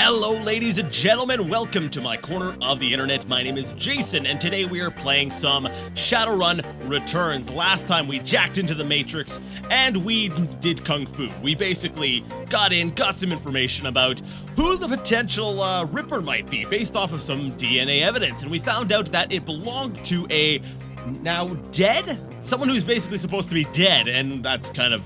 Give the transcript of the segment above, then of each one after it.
Hello ladies and gentlemen, welcome to my corner of the internet. My name is Jason, and today we are playing some Shadowrun Returns. Last time we jacked into the Matrix, and we did Kung Fu. We basically got some information about who the potential Ripper might be, based off of some DNA evidence, and we found out that it belonged to a now dead? Someone who's basically supposed to be dead, and that's a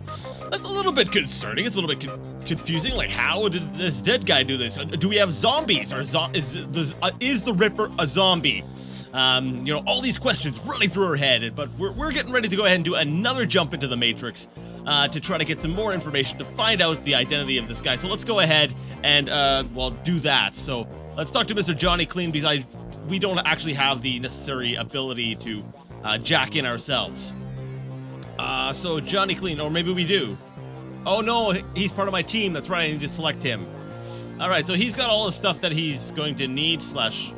little bit concerning. It's a little bit confusing. Like, how did this dead guy do this? Do we have zombies? Or is the Ripper a zombie? All these questions running through her head, but we're getting ready to go ahead and do another jump into the Matrix to try to get some more information to find out the identity of this guy. So let's go ahead and, do that. So let's talk to Mr. Johnny Clean, because we don't actually have the necessary ability to jack in ourselves. So Johnny Clean, or maybe we do. Oh no, he's part of my team. That's right, I need to select him. Alright, so he's got all the stuff that he's going to need, slash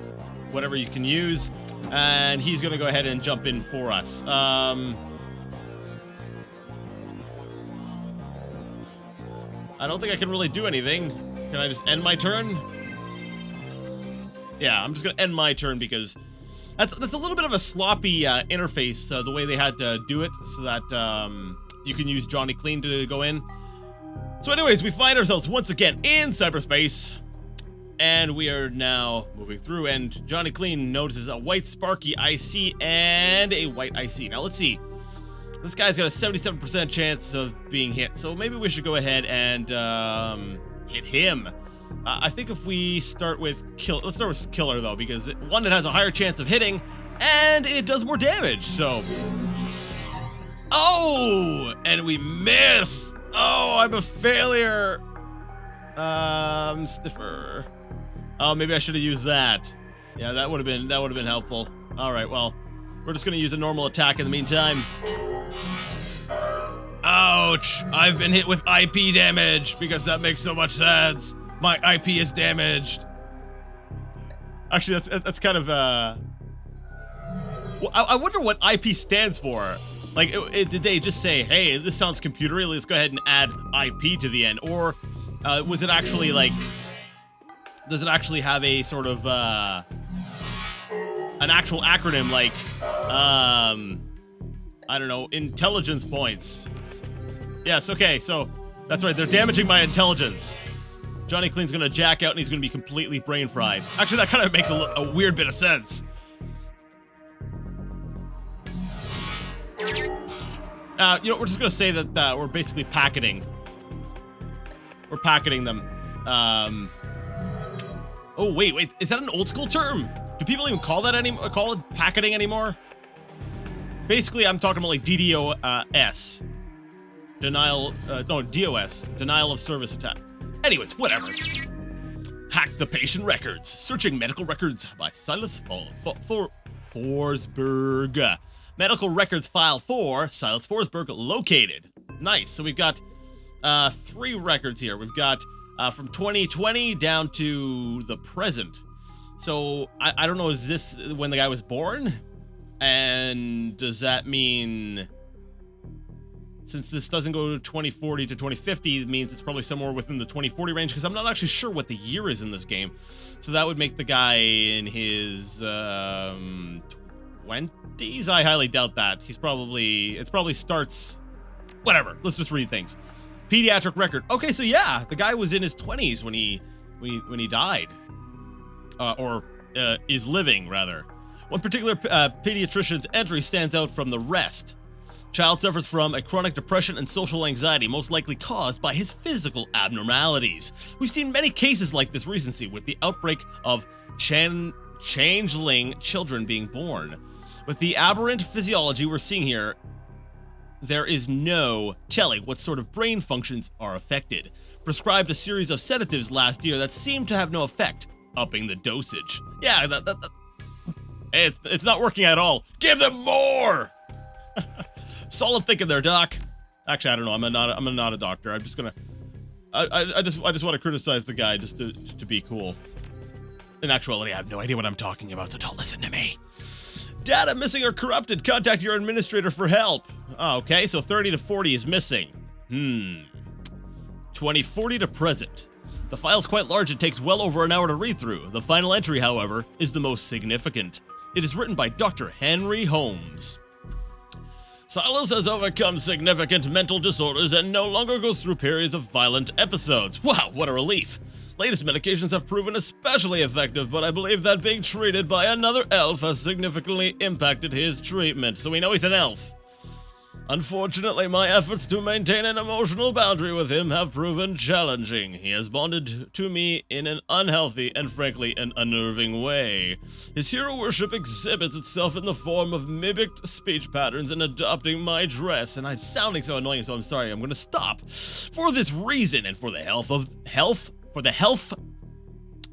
whatever you can use, and he's gonna go ahead and jump in for us. I don't think I can really do anything. Can I just end my turn? Yeah, I'm just gonna end my turn because that's a little bit of a sloppy interface, the way they had to do it, so that you can use Johnny Clean to go in. So anyways, we find ourselves once again in cyberspace, and we are now moving through, and Johnny Clean notices a white sparky IC and a white IC. Now let's see. This guy's got a 77% chance of being hit, so maybe we should go ahead and hit him. I think if we start with let's start with Killer though, because it has a higher chance of hitting, and it does more damage, so. Oh! And we miss! Oh, I'm a failure! Sniffer. Oh, maybe I should have used that. Yeah, that would have been helpful. Alright, well, we're just gonna use a normal attack in the meantime. Ouch! I've been hit with IP damage, because that makes so much sense. My IP is damaged. Actually, that's kind of, well, I wonder what IP stands for. Like, did they just say, hey, this sounds computery, let's go ahead and add IP to the end? Or was it actually, like, does it actually have a sort of, an actual acronym, like, I don't know, intelligence points? Yes, okay, so, that's right, they're damaging my intelligence. Johnny Clean's gonna jack out and he's gonna be completely brain fried. Actually, that kind of makes a weird bit of sense. We're just gonna say that we're basically packeting. We're packeting them. Oh wait, is that an old school term? Do people even call it packeting anymore? Basically, I'm talking about like DDoS. DOS. Denial of service attack. Anyways, whatever. Hack the patient records. Searching medical records by Silas Forsberg. Medical records file for Silas Forsberg located. Nice. So we've got 3 records here. We've got from 2020 down to the present. So I don't know, is this when the guy was born? And does that mean, since this doesn't go to 2040 to 2050, it means it's probably somewhere within the 2040 range, because I'm not actually sure what the year is in this game. So that would make the guy in his 20s? I highly doubt that. It probably starts, whatever. Let's just read things. Pediatric record. Okay, so yeah, the guy was in his 20s when he died. Or is living, rather. One particular pediatrician's entry stands out from the rest. Child suffers from a chronic depression and social anxiety, most likely caused by his physical abnormalities. We've seen many cases like this recently, with the outbreak of changeling children being born. With the aberrant physiology we're seeing here, there is no telling what sort of brain functions are affected. Prescribed a series of sedatives last year that seemed to have no effect, upping the dosage. Yeah, it's not working at all. Give them more! Solid thinking there, Doc. Actually, I don't know. I'm not a doctor. I'm just gonna. I just want to criticize the guy just to be cool. In actuality, I have no idea what I'm talking about, so don't listen to me. Data missing or corrupted. Contact your administrator for help. Oh, okay, so 30 to 40 is missing. 2040 to present. The file's quite large, it takes well over an hour to read through. The final entry, however, is the most significant. It is written by Dr. Henry Holmes. Silas has overcome significant mental disorders and no longer goes through periods of violent episodes. Wow, what a relief. Latest medications have proven especially effective, but I believe that being treated by another elf has significantly impacted his treatment, so we know he's an elf. Unfortunately, my efforts to maintain an emotional boundary with him have proven challenging. He has bonded to me in an unhealthy and frankly an unnerving way. His hero worship exhibits itself in the form of mimicked speech patterns and adopting my dress, and I'm sounding so annoying, so I'm sorry. I'm gonna stop. For this reason, and for the health,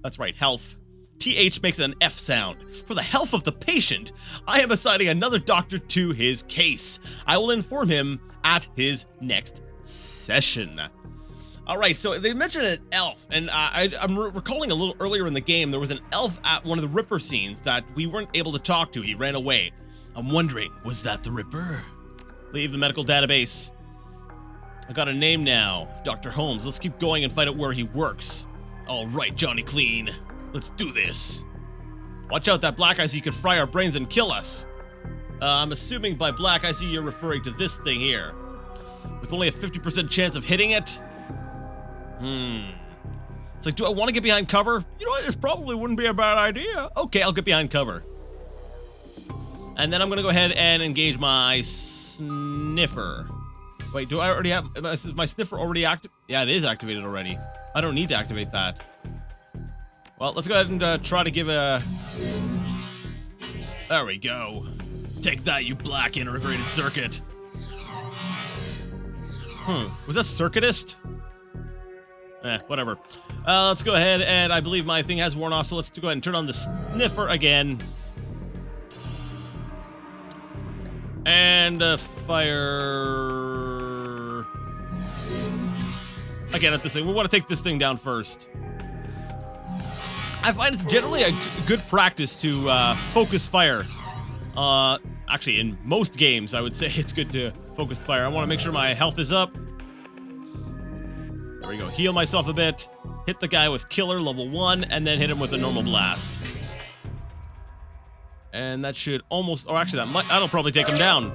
that's right, health. TH makes an F sound. For the health of the patient, I am assigning another doctor to his case. I will inform him at his next session. All right, so they mentioned an elf, and I'm recalling a little earlier in the game, there was an elf at one of the Ripper scenes that we weren't able to talk to. He ran away. I'm wondering, was that the Ripper? Leave the medical database. I got a name now, Dr. Holmes. Let's keep going and find out where he works. All right, Johnny Clean. Let's do this. Watch out, that black icy could fry our brains and kill us. I'm assuming by black icy you're referring to this thing here. With only a 50% chance of hitting it? It's like, do I want to get behind cover? You know what, this probably wouldn't be a bad idea. Okay, I'll get behind cover. And then I'm gonna go ahead and engage my sniffer. Wait, do I already have, is my sniffer already active? Yeah, it is activated already. I don't need to activate that. Well, let's go ahead and try to give a... There we go. Take that, you black integrated circuit. Was that circuitist? Whatever. Let's go ahead, and I believe my thing has worn off, so let's go ahead and turn on the sniffer again. And fire... Again at this thing. We want to take this thing down first. I find it's generally a good practice to focus fire. Actually, in most games, I would say it's good to focus fire. I want to make sure my health is up. There we go. Heal myself a bit. Hit the guy with Killer level 1, and then hit him with a normal blast. And that should almost... Or actually, that'll probably take him down.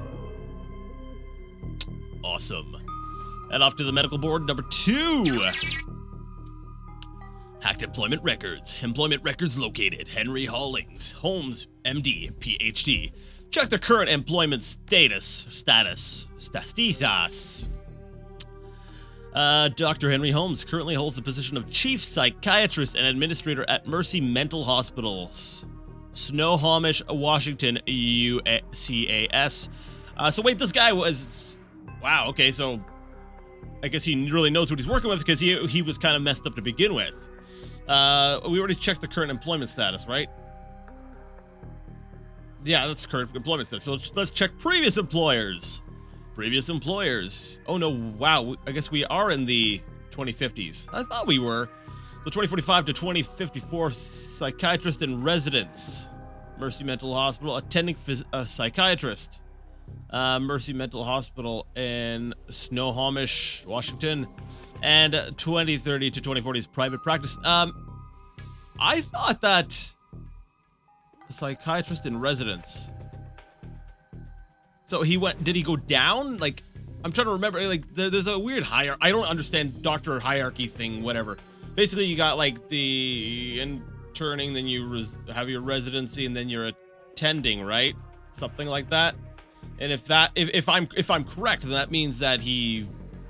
Awesome. And off to the medical board number 2. Hacked employment records. Employment records located. Henry Hollings. Holmes, MD, PhD. Check the current employment status. Dr. Henry Holmes currently holds the position of Chief Psychiatrist and Administrator at Mercy Mental Hospitals, Snohomish, Washington, UCAS. So wait, this guy was... Wow, okay, so... I guess he really knows what he's working with because he was kind of messed up to begin with. We already checked the current employment status, right? Yeah, that's current employment status. So let's check previous employers. Previous employers. Oh no, wow. I guess we are in the 2050s. I thought we were. So 2045 to 2054, psychiatrist in residence. Mercy Mental Hospital, attending psychiatrist. Mercy Mental Hospital in Snohomish, Washington. And 2030 to 2040 is private practice. I thought that a psychiatrist in residence. So did he go down? Like, I'm trying to remember, like, there's a weird hierarchy. I don't understand doctor hierarchy thing, whatever. Basically, you got, like, the interning, then you have your residency, and then you're attending, right? Something like that. And if I'm correct, then that means that he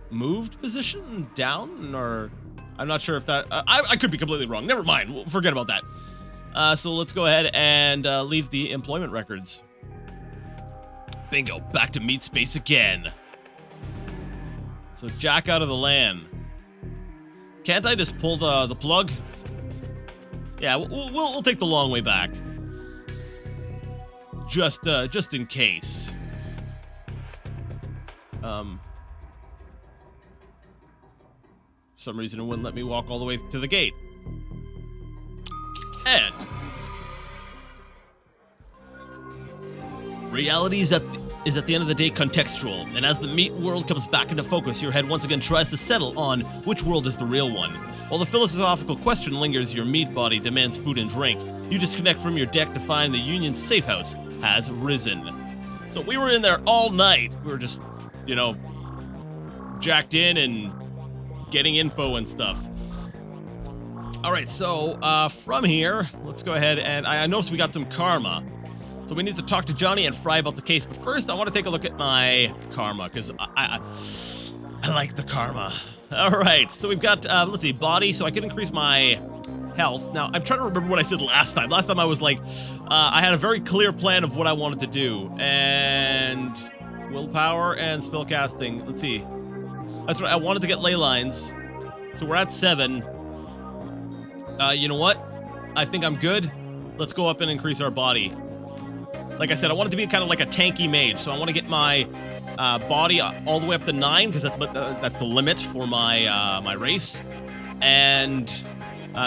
moved position down, or I'm not sure if that, I could be completely wrong. Never mind, we'll forget about that. So let's go ahead and leave the employment records. Bingo, back to meat space again. So jack out of the LAN. Can't I just pull the plug? Yeah, we'll take the long way back. Just in case. For some reason it wouldn't let me walk all the way to the gate. And realities at the is at the end of the day contextual, and as the meat world comes back into focus, your head once again tries to settle on which world is the real one. While the philosophical question lingers, your meat body demands food and drink. You disconnect from your deck to find the Union's safe house has risen. So we were in there all night. We were just, you know, jacked in and getting info and stuff. All right, so from here, let's go ahead and I noticed we got some karma. So we need to talk to Johnny and Fry about the case. But first, I want to take a look at my karma because I like the karma. All right, so we've got, let's see, body. So I can increase my health. Now, I'm trying to remember what I said last time. Last time I was like, I had a very clear plan of what I wanted to do. And willpower and spell casting. Let's see. That's right, I wanted to get ley lines. So we're at 7. You know what? I think I'm good. Let's go up and increase our body. Like I said, I want it to be kind of like a tanky mage, so I want to get my body all the way up to 9, because that's the limit for my my race. And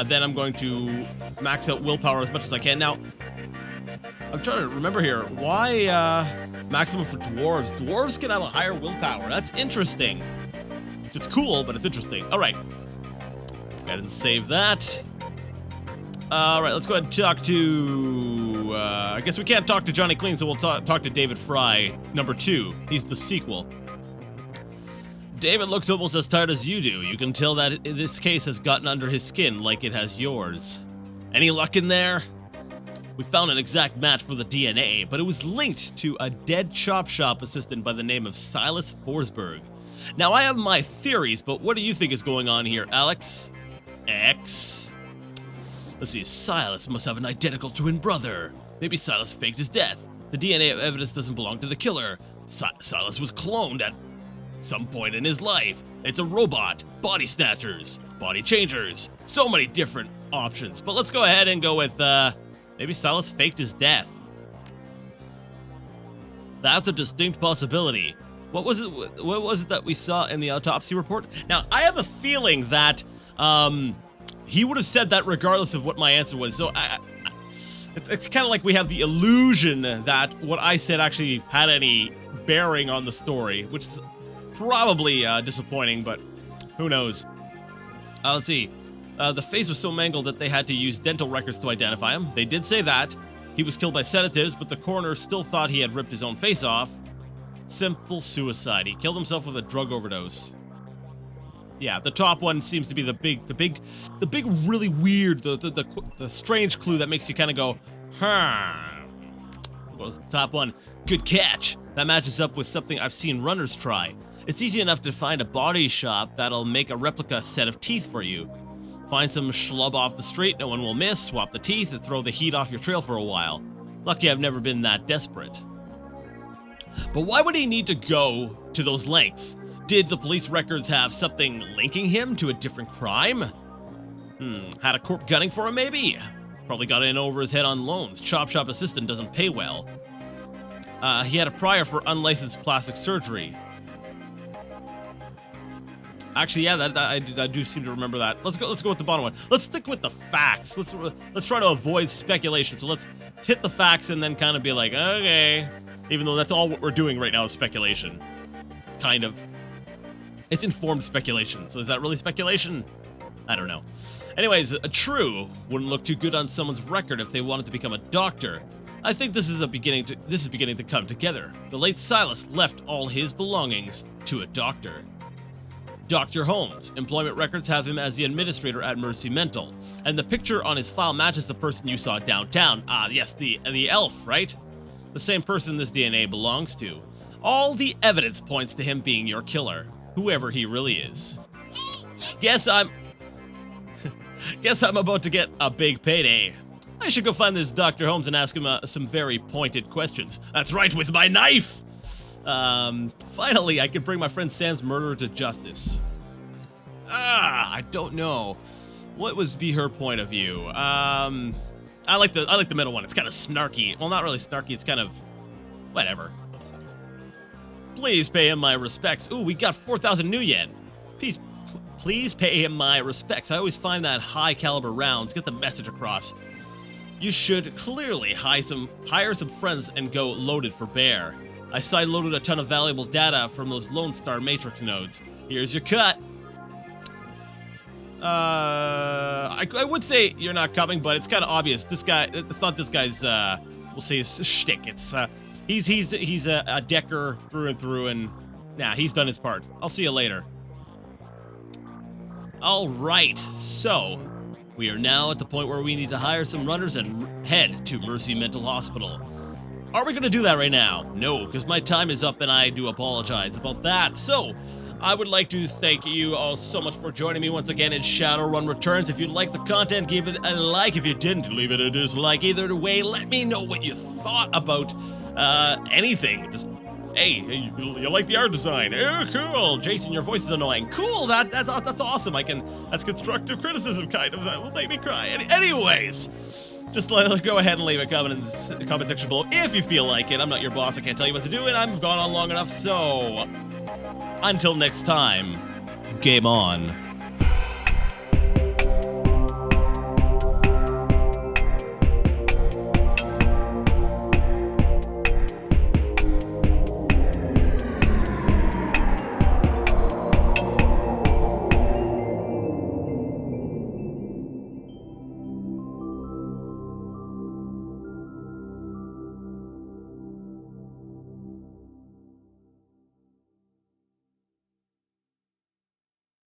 then I'm going to max out willpower as much as I can. Now, I'm trying to remember here. Why maximum for dwarves? Dwarves can have a higher willpower. That's interesting. It's cool, but it's interesting. All right. Go ahead and save that. All right, let's go ahead and talk to, I guess we can't talk to Johnny Clean, so we'll talk to David Fry, number 2. He's the sequel. David looks almost as tired as you do. You can tell that this case has gotten under his skin like it has yours. Any luck in there? We found an exact match for the DNA, but it was linked to a dead chop shop assistant by the name of Silas Forsberg. Now, I have my theories, but what do you think is going on here, Alex? X. Let's see, Silas must have an identical twin brother. Maybe Silas faked his death. The DNA evidence doesn't belong to the killer. Silas was cloned at some point in his life. It's a robot, body snatchers, body changers, so many different options. But let's go ahead and go with, maybe Silas faked his death. That's a distinct possibility. What was it that we saw in the autopsy report? Now, I have a feeling that, he would have said that regardless of what my answer was. So it's kind of like we have the illusion that what I said actually had any bearing on the story, which is probably disappointing, but who knows. Let's see. The face was so mangled that they had to use dental records to identify him. They did say that. He was killed by sedatives, but the coroner still thought he had ripped his own face off. Simple suicide. He killed himself with a drug overdose. Yeah, the top one seems to be the big, really weird, the strange clue that makes you kind of go, huh. What was the top one? Good catch. That matches up with something I've seen runners try. It's easy enough to find a body shop that'll make a replica set of teeth for you. Find some schlub off the street, no one will miss, swap the teeth, and throw the heat off your trail for a while. Lucky I've never been that desperate. But why would he need to go to those lengths? Did the police records have something linking him to a different crime? Had a corp gunning for him, maybe? Probably got in over his head on loans. Chop shop assistant doesn't pay well. He had a prior for unlicensed plastic surgery. Actually, yeah, I do seem to remember that. Let's go with the bottom one. Let's stick with the facts. Let's try to avoid speculation. So let's hit the facts and then kind of be like, okay. Even though that's all what we're doing right now is speculation. Kind of. It's informed speculation, so is that really speculation? I don't know. Anyways, true wouldn't look too good on someone's record if they wanted to become a doctor. I think this is beginning to come together. The late Silas left all his belongings to a doctor. Dr. Holmes. Employment records have him as the administrator at Mercy Mental, and the picture on his file matches the person you saw downtown. Ah, yes, the elf, right? The same person this DNA belongs to. All the evidence points to him being your killer. Whoever he really is. Guess I'm about to get a big payday. I should go find this Dr. Holmes and ask him some very pointed questions. That's right, with my knife! Finally, I can bring my friend Sam's murderer to justice. I don't know. What would be her point of view? I like the middle one. It's kind of snarky. Well, not really snarky. It's kind of whatever. Please pay him my respects. Ooh, we got 4,000 new yen. Please pay him my respects. I always find that high caliber rounds get the message across. You should clearly hire some friends and go loaded for bear. I sideloaded a ton of valuable data from those Lone Star Matrix nodes. Here's your cut. I would say you're not coming, but it's kind of obvious. This guy, it's not this guy's, we'll say his shtick. It's, he's a decker through and through, and nah, he's done his part. I'll see you later. All right, so we are now at the point where we need to hire some runners and head to Mercy Mental Hospital. Are we going to do that right now? No, because my time is up and I do apologize about that. So, I would like to thank you all so much for joining me once again in Shadowrun Returns. If you liked the content, give it a like. If you didn't, leave it a dislike. Either way, let me know what you thought about anything. Just, hey, you like the art design? Oh, cool. Jason, your voice is annoying. Cool, that's awesome. That's constructive criticism, kind of. That will make me cry. Anyways, just go ahead and leave a comment in the comment section below if you feel like it. I'm not your boss. I can't tell you what to do, and I've gone on long enough, so until next time, game on.